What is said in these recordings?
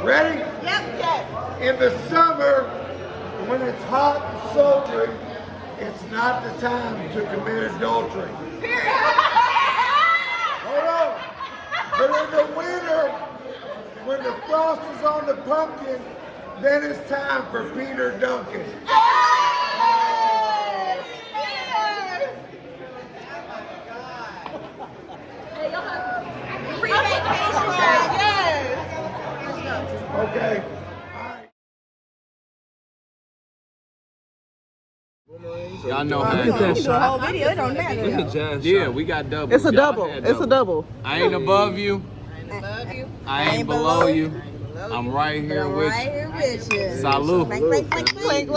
Ready? Yep. Yes. In the summer, when it's hot and sultry, it's not the time to commit adultery. Hold on. But in the winter, when the frost is on the pumpkin, then it's time for Peter Duncan. Pre-vacation time. Yes. Okay. Y'all know how You it can goes. do a whole video. It don't matter. Look at Jasmine. Yeah, we got double. It's a double. It's a double. I ain't above you. Above you. I ain't below you. I'm right here with you. Salute. Clink, clink.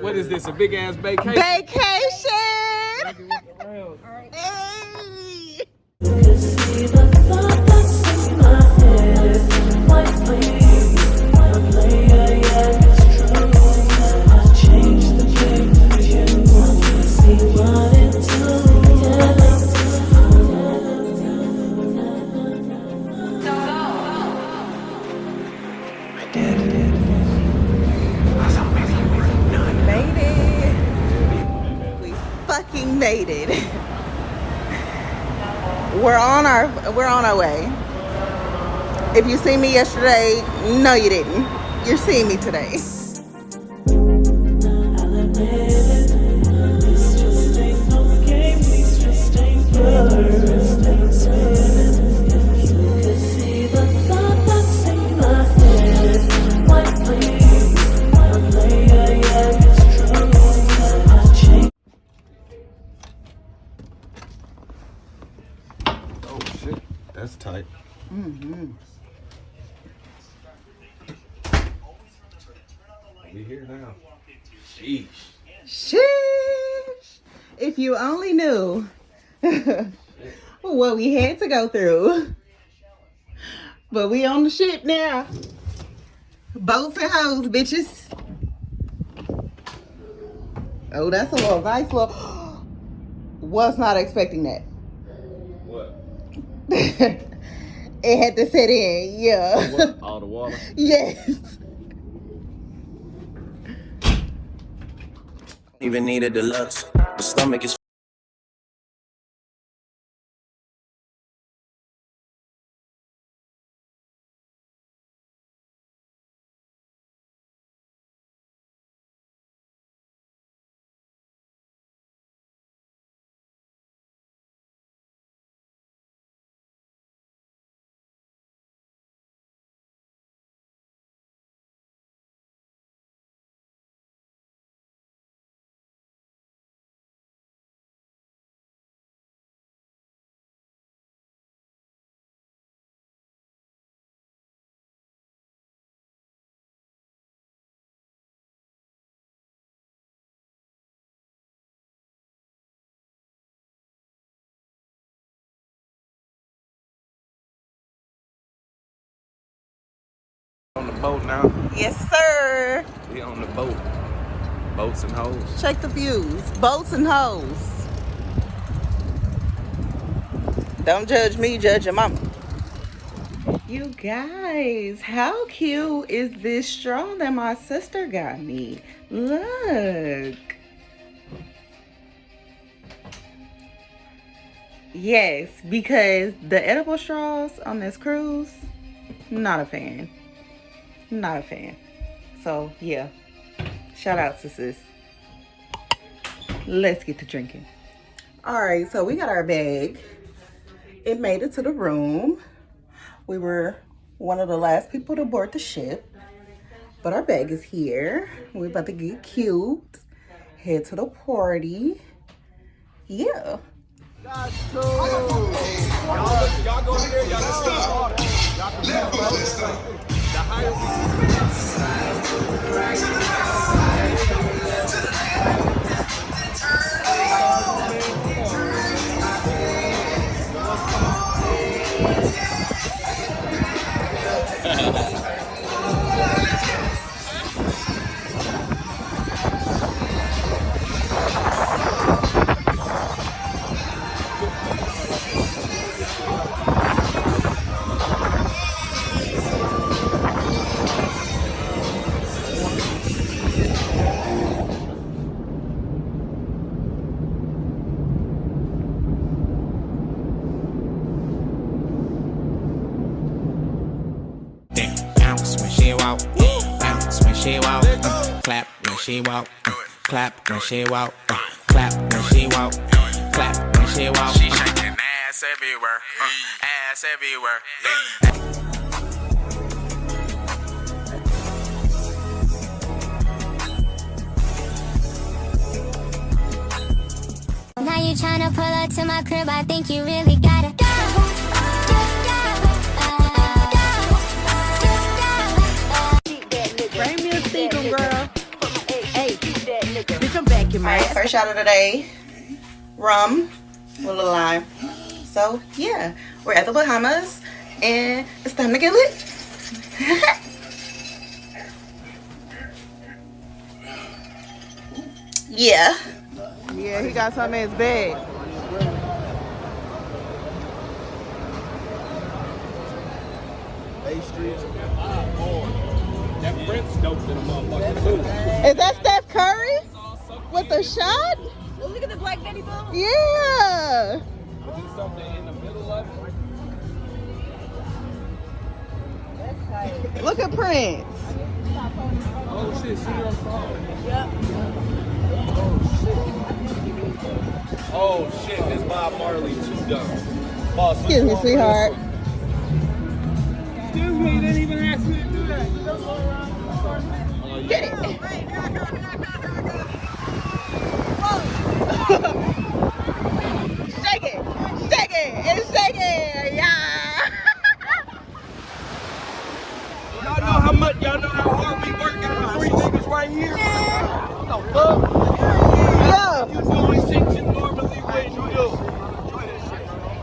What is this? A big ass vacation? Vacation. Made it. We're on our way. If you seen me yesterday, no you didn't. You're seeing me today. That's tight. We here now. Sheesh. Sheesh. If you only knew what we had to go through. But we on the ship now. Boats and hoes, bitches. Oh, that's a little nice little. Was not expecting that. What? It had to set in, yeah. What? All the water? Yes. Even need a deluxe. The stomach is On the boat now. Yes, sir. We on the boat. Boats and hoes. Check the views. Boats and hoes. Don't judge me, judge your mama. You guys, how cute is this straw that my sister got me? Look. Yes, because the edible straws on this cruise, not a fan. Not a fan. So, yeah. Shout out to sis. Let's get to drinking. All right, so we got our bag. It made it to the room. We were one of the last people to board the ship. But our bag is here. We're about to get cute. Head to the party. Yeah. Y'all go here, y'all can stop. Y'all can stop. The she walk, bounce when she walk, clap when she walk, clap when she walk, clap when she walk, clap when she walk. She shaking ass everywhere, ass everywhere. Now you tryna pull up to my crib, I think you really gotta go. Bring me a seagull, girl. Hey, bitch, I'm back in my Alright, first shot of the day. Rum with a little lime. So yeah, we're at the Bahamas and it's time to get lit. Yeah. Yeah, he got something in his bag. Is that Steph Curry with the shot? Well, look at the black Betty Boom. Yeah. Look at Prince. Oh shit, see your phone. Yep. Oh shit, this Bob Marley too dumb. Boss, Excuse me, sweetheart. Excuse me, you didn't even ask me to do that. Get it. Shake it. Shake it. And shake it. Yeah. Y'all know how much, y'all know how hard we working for three niggas right here? What the fuck? Yeah. You doing shit you normally wouldn't do.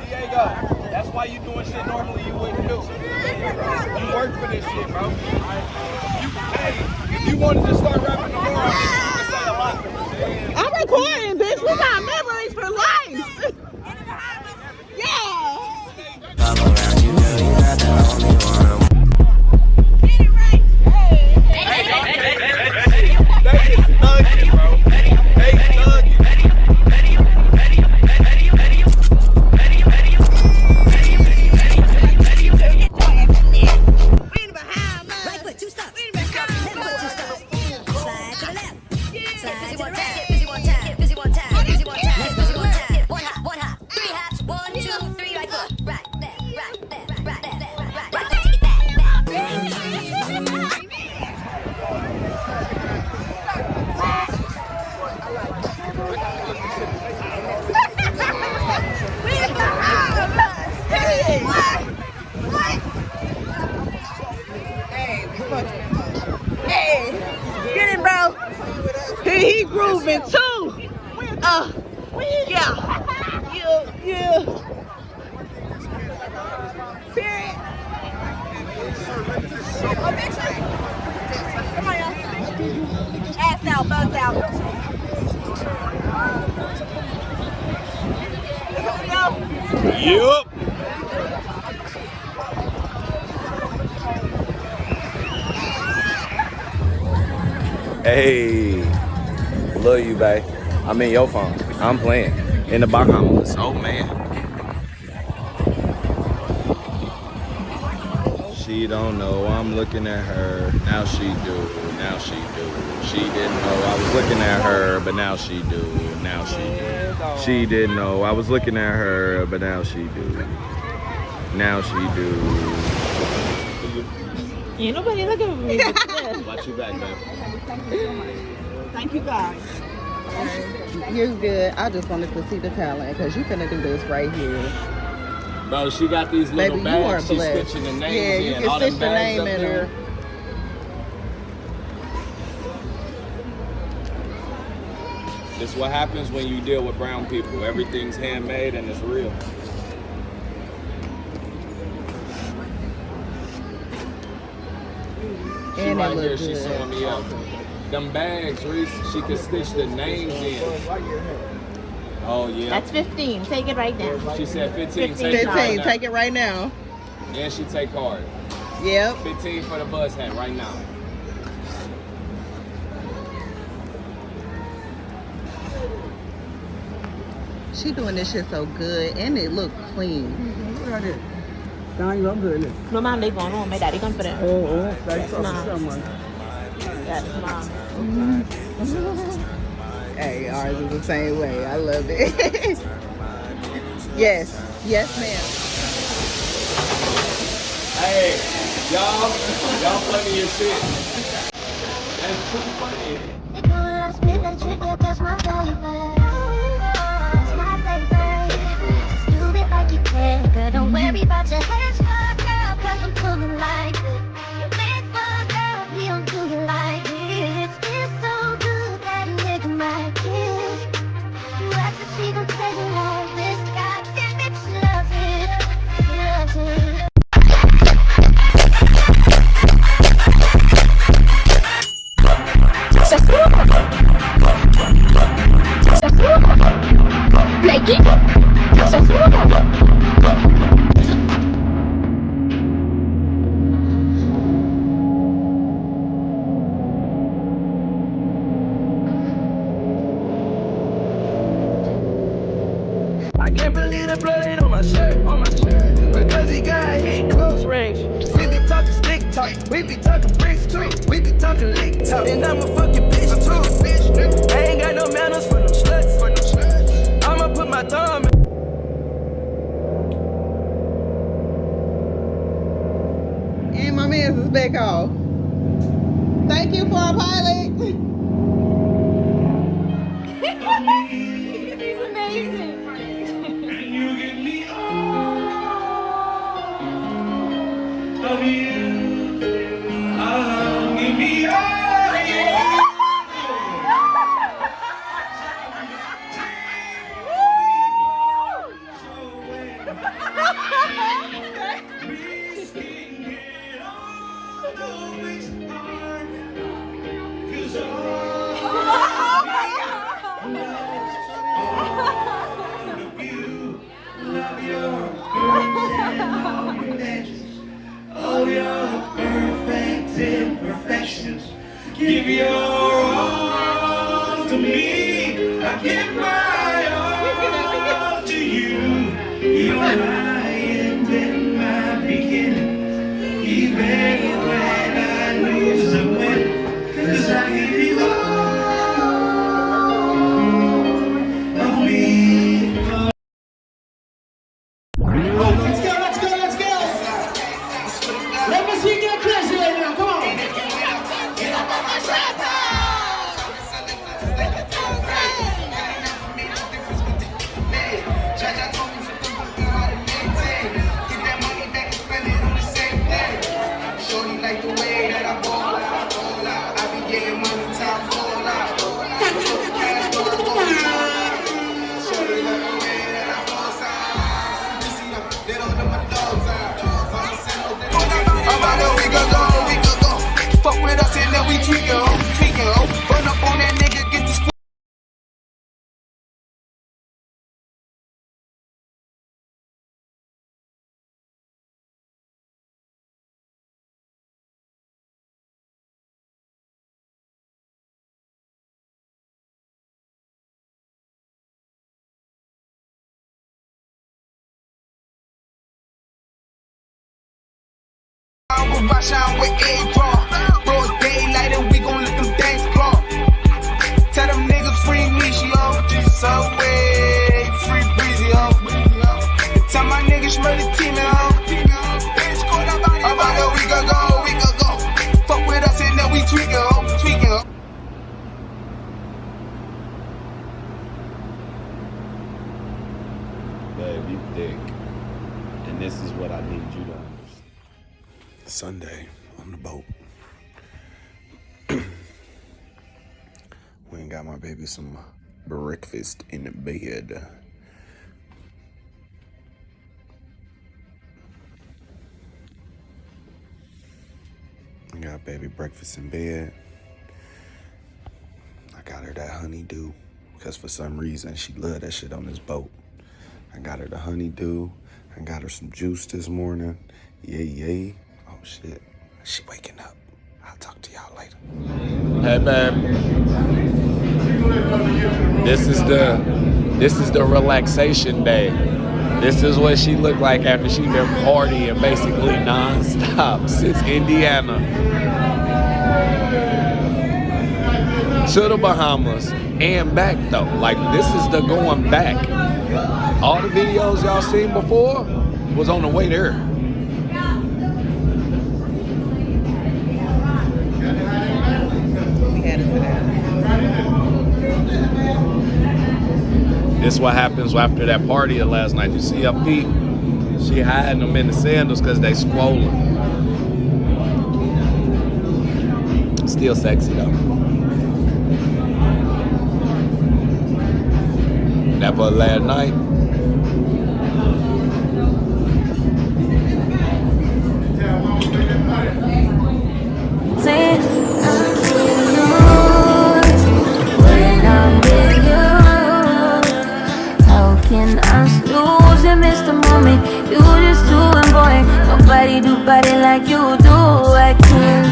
Diego, that's why you doing shit normally you wouldn't do. You work for this shit, bro. Hey, if you wanted to start rapping tomorrow, you can say a lot. I'm recording, bitch. We got memories for life. Yeah. All around you, girl, you're not the only one. They is thugging, bro. They thugging. We in the Bahamas. Right foot, 2 steps. We in the Bahamas. Left foot, 2 steps. Slide to the left. Slide to the right. Busy one time, busy one time, busy one time, busy one time. 1 hop, 1 hop, 3 hops, 1, 2, 3, right foot, right, left, right, left, right, left, right, right, take it back, We in the Bahamas. Hey. Hey. Get it, bro. He grooving too. Yeah. Yeah. Period. Oh, bitch. Come on, y'all. Ass out, bugs out. Yup. Hey, love you, babe. I'm in your phone. I'm playing in the Bahamas. Oh man. She don't know I'm looking at her. Now she do. Now she do. She didn't know I was looking at her, but now she do. Now she do. She didn't know I was looking at her, but now she do. Now she do. Ain't nobody looking at me. Watch your back, babe. Thank you, guys. You're good. I just wanted to see the talent because you finna do this right here. Bro, she got these little Baby, you are bags. She's blessed. stitching the names Yeah, you in. can All them stitch the bags name up in there. her. This is what happens when you deal with brown people. Everything's handmade and it's real. She And right it here, looks she's good. showing me up. Them bags, Reese, she can stitch the names in. Oh yeah. That's 15. Take it right now. She said 15. 15. Take it right 15, now. take it right now. And she take card. Yep. 15 for the buzz hat right now. She doing this shit so good and it look clean. Look at it. No, ma'am, they going home. My daddy gone for them. Oh, that's ma'am. someone. Yes, ma'am. Hey, ours is the same way. I love it. Yes. Yes, ma'am. Hey, y'all funny as shit. That's too funny. That's my favorite. Just do it like you can, girl. Don't worry about your hands, girl, 'cause I'm pulling like this. Your legs, girl, we don't do it like this. It's so good that a nigga might kiss. You ask if she gon' tell you all this. Goddamn it, she loves it. She loves it. I can't believe the blood ain't on my shirt, because he got hit close range. We be talking stick talk, we be talking bricks too, we be talking lick talk. And I'm a fucking bitch too. I ain't got no manners for them sluts. I'ma put my thumb in. And my man's is back off. Thank you for our pilot. He's amazing. You give me all of you. Give me all of you. All your perfect imperfections. Give your all to me. I give my all to you. You're my end and my beginning. Even when I lose the win, 'cause I give you all of me. Let's go. Let me see you get crazy right now. Come on. Shorty like the way that I ball out. I be getting money time fall out. Shorty like the way that I boss out. They don't know my dogs out. About a week ago. Fuck with us and then we tweaking. Run up on that nigga, get the squad. I shine with A-Raw. Broad daylight and we gon' let them things blow. Tell them niggas free me, yo. Subway, free breezy, yo. Tell my niggas murder team, yo. About a week ago. Fuck with us and then we tweaking. Babe, you thick. And this is what I need you to understand. Sunday on the boat. We ain't got my baby some breakfast in the bed. I got baby breakfast in bed. I got her that honeydew because for some reason she loved that shit on this boat. I got her the honeydew. I got her some juice this morning. Yay. Oh shit, she waking up. I'll talk to y'all later. Hey, babe. This is the relaxation day. This is what she looked like after she been partying basically non-stop since Indiana to the Bahamas and back though. Like this is the going back. All the videos y'all seen before was on the way there. We headed to that. This is what happens after that party of last night. You see her feet? She hiding them in the sandals because they swollen. Still sexy though. That was last night. Do body like you do, I can't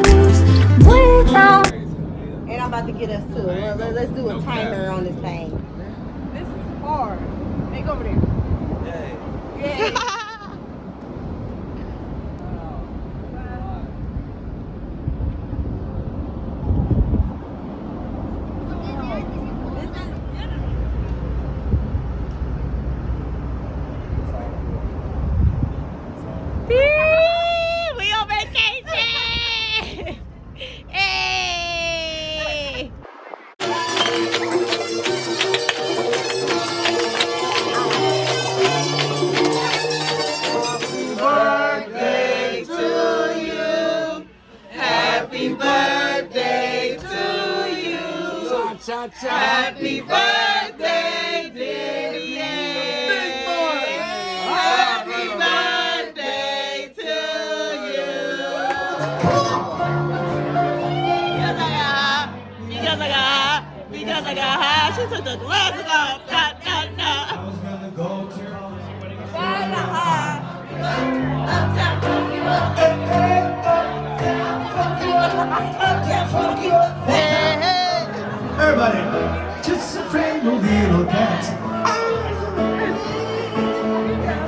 lose without. And I'm about to get us to it. Let's do a timer on this thing. This is hard. Hey, go over there. Yeah. We on vacation! Hey! Birthday to you. Happy birthday to you. Happy birthday, dear. Happy birthday to you. Because I got high, she took the glasses off. Everybody, just a friendly little cat.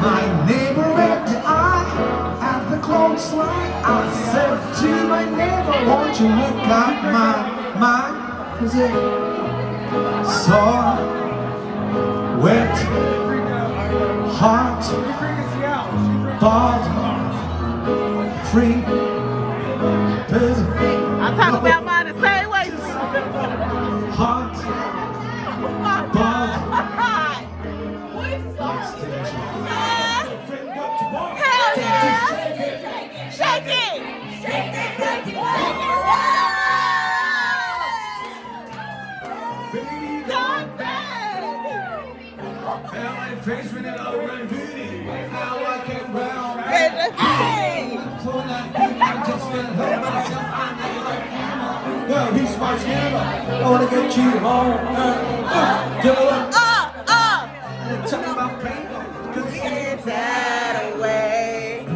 My neighbor and I at the clothesline. I said to my neighbor, won't you look at my sore, wet, hot, bald, free, busy. I'm talking about mine the same way. Hot, bald. Hell yeah! Shake it! Shake it! Shake it! LA face with it over and beauty. Now I can round. Hey! Well, he's my scammer. I wanna get you home. And talk about paper. Cause Get that away.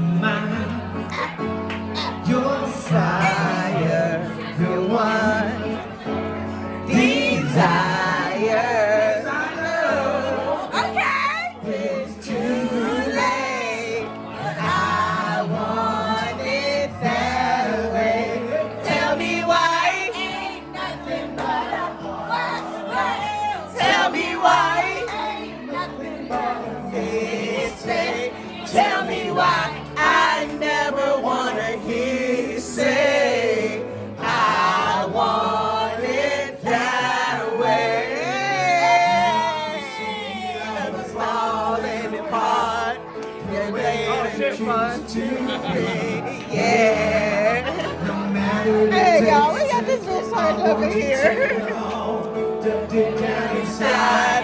your fire, Your one desire. Okay. It's too late. I want it that way. Tell me why. Ain't nothing but tell me why. Ain't nothing but mistake. Tell me why. I never wanna hear you say I want it that way. I was falling apart. You made it fun to me. Yeah. Hey y'all, we got this bitch turned up in here. Inside.